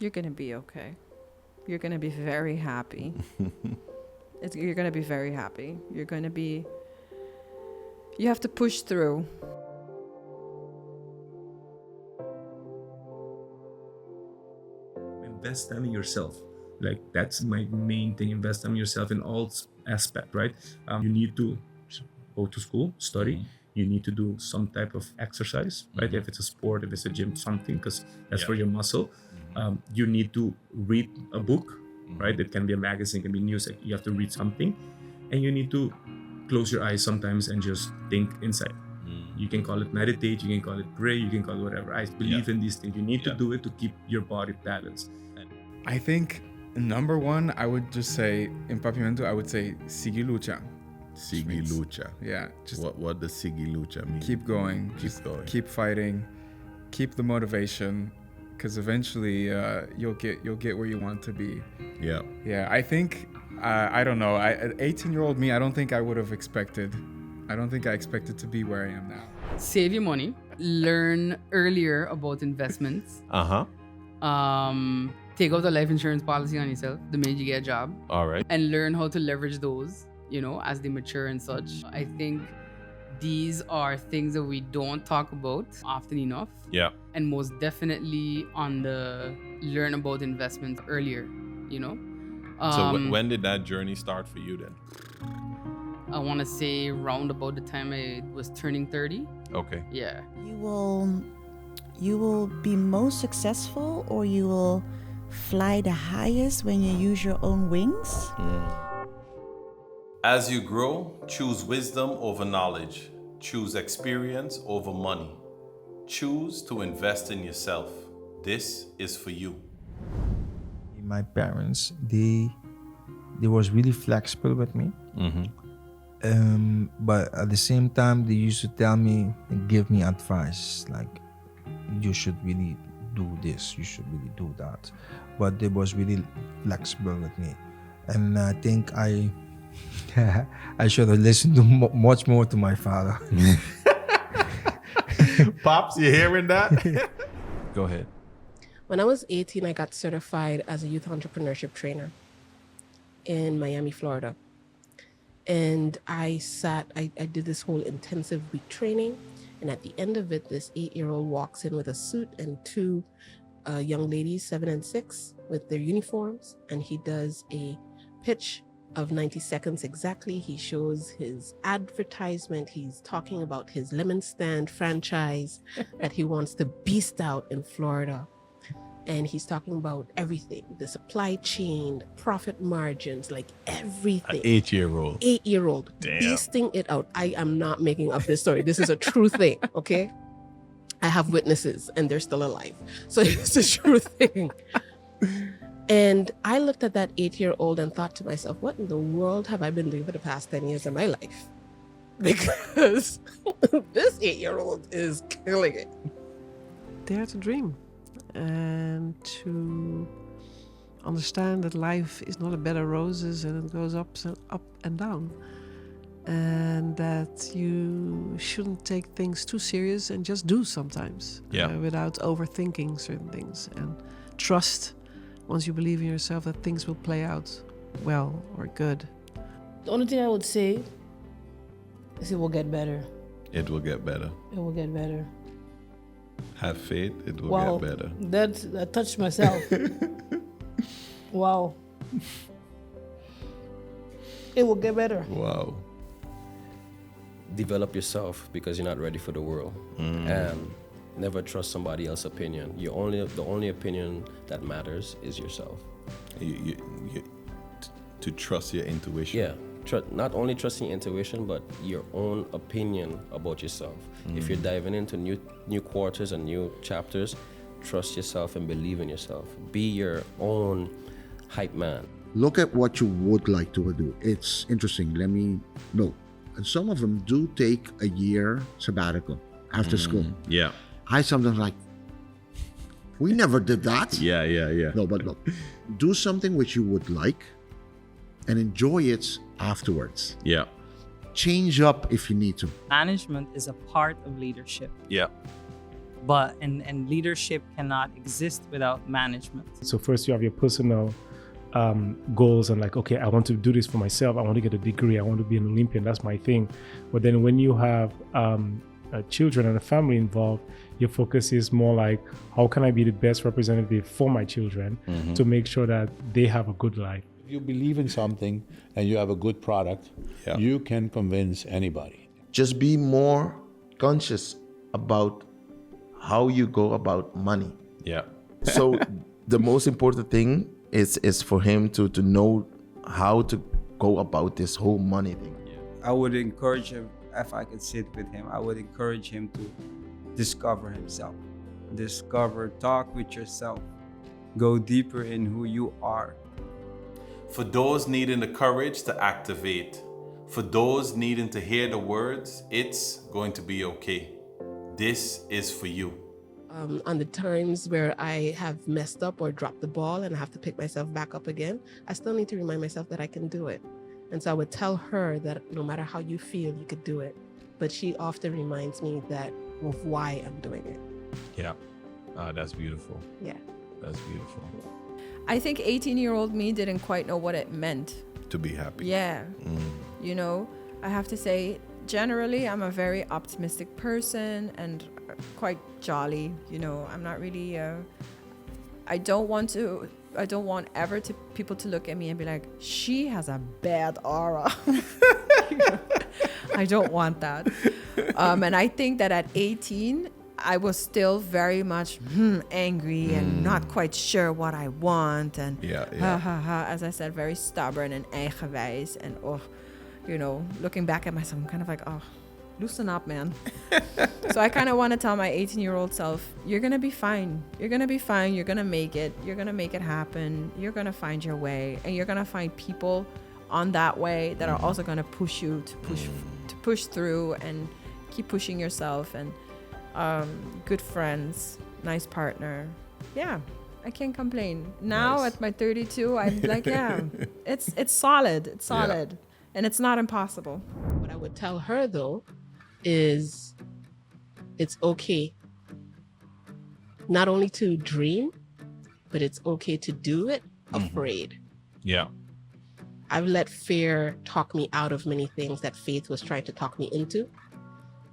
You're going to be okay. You're going to be very happy. You're going to be very happy. You have to push through. Invest time in yourself. Like, that's my main thing. Invest time in yourself in all aspect, right? You need to go to school, study. You need to do some type of exercise, right? If it's a sport, if it's a gym, something, because that's for your muscle. You need to read a book, right? It can be a magazine, it can be news. You have to read something, and you need to close your eyes sometimes and just think inside. You can call it meditate, you can call it pray, you can call it whatever. I believe in these things. You need to do it to keep your body balanced. I think number one, I would just say, in Papiamento, I would say Sigi Lucha. Sigi Lucha. Yeah. Just what does Sigi Lucha mean? keep going. Keep fighting. Keep the motivation. Because eventually you'll get where you want to be. Yeah. Yeah, I think, I don't know, 18-year-old me, I don't think I expected to be where I am now. Save your money. Learn earlier about investments. Take out a life insurance policy on yourself the minute you get a job. All right. And learn how to leverage those, as they mature and such. I think these are things that we don't talk about often enough. Yeah. And most definitely on the learn about investments earlier, So when did that journey start for you then? I want to say round about the time I was turning 30. Okay. Yeah. You will be most successful, or you will fly the highest when you use your own wings. As you grow, choose wisdom over knowledge. Choose experience over money. Choose to invest in yourself. This is for you. My parents, they was really flexible with me. But at the same time, they used to tell me and give me advice, like, you should really do this, you should really do that. But they was really flexible with me. And I think I should have listened to much more to my father. Pops, you hearing that? Go ahead. When I was 18, I got certified as a youth entrepreneurship trainer in Miami, Florida. And I did this whole intensive week training. And at the end of it, this 8-year-old walks in with a suit and two young ladies, 7 and 6, with their uniforms. And he does a pitch of 90 seconds exactly. He shows his advertisement. He's talking about his lemon stand franchise that he wants to beast out in Florida. And he's talking about everything, the supply chain, profit margins, like everything. An 8-year-old. 8-year-old. Damn. Beasting it out. I am not making up this story. This is a true thing, okay? I have witnesses and they're still alive. So it's a true thing. And I looked at that 8-year-old and thought to myself, what in the world have I been doing for the past 10 years of my life? Because this 8-year-old is killing it. Dare to dream. And to understand that life is not a bed of roses and it goes up and down, and that you shouldn't take things too serious and just do sometimes without overthinking certain things, and trust once you believe in yourself that things will play out well or good. The only thing I would say is it will get better. It will get better. It will get better. Have faith, it will get better. That touched myself. Wow. It will get better. Wow. Develop yourself because you're not ready for the world. And never trust somebody else's opinion. The only opinion that matters is yourself. To trust your intuition. Yeah. Not only trusting your intuition, but your own opinion about yourself. If you're diving into new quarters and new chapters, trust yourself and believe in yourself. Be your own hype man. Look at what you would like to do. It's interesting. Let me know. And some of them do take a year sabbatical after school. Yeah. I sometimes like, we never did that. Yeah. No, but look, do something which you would like and enjoy it afterwards. Yeah. Change up if you need to. Management is a part of leadership. Yeah. But and leadership cannot exist without management. So first you have your personal goals and like, okay, I want to do this for myself. I want to get a degree. I want to be an Olympian. That's my thing. But then when you have children and a family involved, your focus is more like, how can I be the best representative for my children to make sure that they have a good life? If you believe in something and you have a good product, you can convince anybody. Just be more conscious about how you go about money. Yeah. So the most important thing is for him to know how to go about this whole money thing. I would encourage him, if I could sit with him, I would encourage him to discover himself. Talk with yourself. Go deeper in who you are. For those needing the courage to activate, for those needing to hear the words, it's going to be okay. This is for you. On the times where I have messed up or dropped the ball and I have to pick myself back up again, I still need to remind myself that I can do it. And so I would tell her that no matter how you feel, you could do it. But she often reminds me of why I'm doing it. Yeah. That's beautiful. Yeah. That's beautiful. I think 18-year-old me didn't quite know what it meant. To be happy. Yeah. You know, I have to say, generally, I'm a very optimistic person and quite jolly. You know, I'm not really, I don't want ever to people to look at me and be like, she has a bad aura. I don't want that. And I think that at 18, I was still very much angry and not quite sure what I want. And as I said, very stubborn and eigenwijs. And you know, looking back at myself, I'm kind of like, loosen up, man. So I kind of want to tell my 18-year-old self, you're going to be fine. You're going to be fine. You're going to make it. You're going to make it happen. You're going to find your way. And you're going to find people on that way that are also going to push you to push through and keep pushing yourself. And good friends, nice partner. Yeah, I can't complain. Now Nice. at my 32, I'm like, yeah, it's solid. It's solid. Yeah. And it's not impossible. What I would tell her though is it's okay not only to dream, but it's okay to do it afraid. Yeah. I've let fear talk me out of many things that faith was trying to talk me into.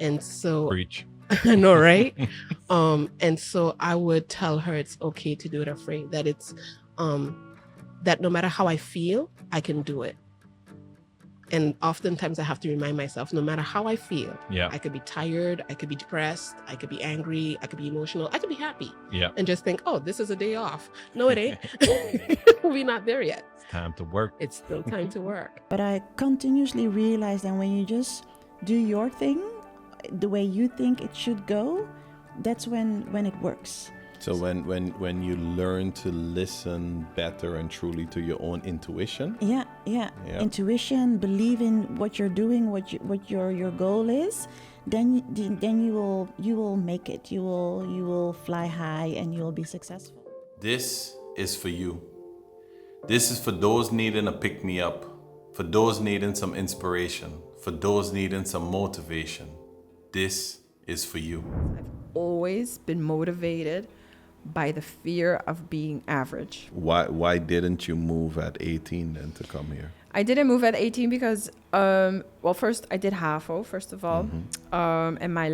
And so Preach. I know, right? And so I would tell her it's okay to do it afraid, that it's that no matter how I feel, I can do it. And oftentimes I have to remind myself, no matter how I feel, I could be tired, I could be depressed, I could be angry, I could be emotional, I could be happy. Yeah. And just think, oh, this is a day off. No, it ain't. We're not there yet. It's time to work. It's still time to work. But I continuously realize that when you just do your thing the way you think it should go, that's when it works. So when you learn to listen better and truly to your own intuition. Yeah. Intuition, believe in what you're doing, what your goal is, then you will make it. You will fly high and you will be successful. This is for you. This is for those needing a pick-me-up, for those needing some inspiration, for those needing some motivation. This is for you. I've always been motivated by the fear of being average. Why didn't you move at 18 then to come here? I didn't move at 18 because, first I did HAVO, first of all. And my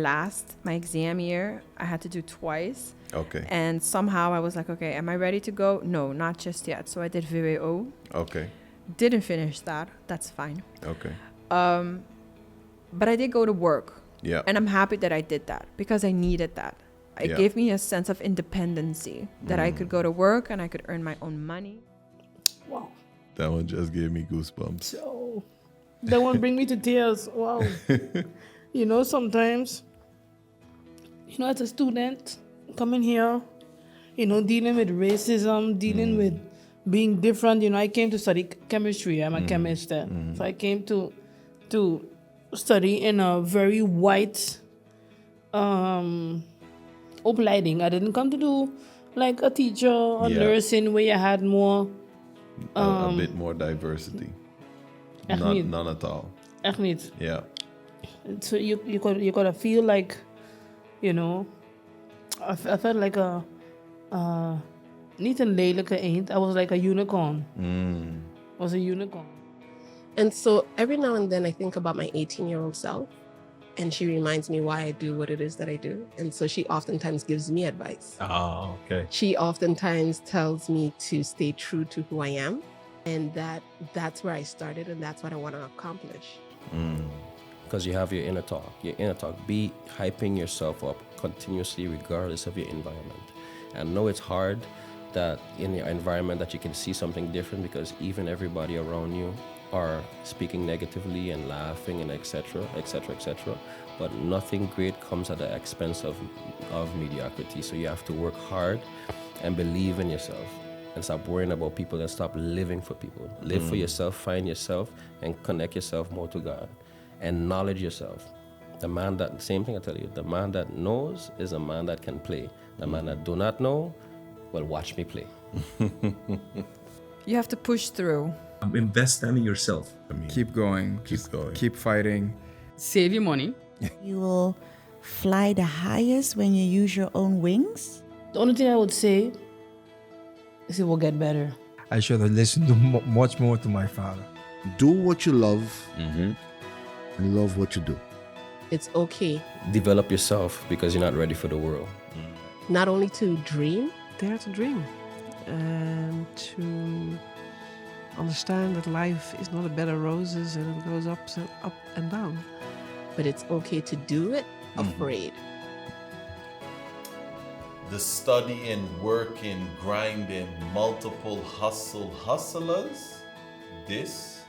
exam year, I had to do twice. Okay. And somehow I was like, okay, am I ready to go? No, not just yet. So I did VWO. Okay. Didn't finish that. That's fine. Okay. But I did go to work. Yeah. And I'm happy that I did that because I needed that. It gave me a sense of independency that I could go to work and I could earn my own money. Wow. That one just gave me goosebumps. So that one bring me to tears. Wow. You know, sometimes, you know, as a student coming here, you know, dealing with racism, dealing with being different. You know, I came to study chemistry. I'm a chemist. So I came to study in a very white opleiding. I didn't come to do like a teacher or nursing where you had more a bit more diversity. None at all. Echt niet. Yeah. So you gotta feel like, you know, I felt like a niet een lelijke eend. I was like a unicorn. I was a unicorn. And so every now and then I think about my 18-year-old self, and she reminds me why I do what it is that I do. And so she oftentimes gives me advice. Oh, okay. She oftentimes tells me to stay true to who I am, and that's where I started, and that's what I want to accomplish. Because you have your inner talk. Your inner talk. Be hyping yourself up continuously, regardless of your environment. And I know it's hard that in your environment that you can see something different, because even everybody around you are speaking negatively and laughing and etc. But nothing great comes at the expense of mediocrity. So you have to work hard and believe in yourself and stop worrying about people and stop living for people. Live for yourself, find yourself, and connect yourself more to God. And knowledge yourself. Same thing I tell you, the man that knows is a man that can play. The man that do not know, well, watch me play. You have to push through. Invest time in yourself. Keep going. Keep fighting. Save your money. You will fly the highest when you use your own wings. The only thing I would say is it will get better. I should have listened to much more to my father. Do what you love and love what you do. It's okay Develop yourself, because you're not ready for the world. not only to dream, Dare to dream. And to understand that life is not a bed of roses and it goes up and down. but it's okay to do it afraid. The studying, working, grinding, multiple hustlers, this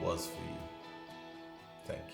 was for you. Thank you.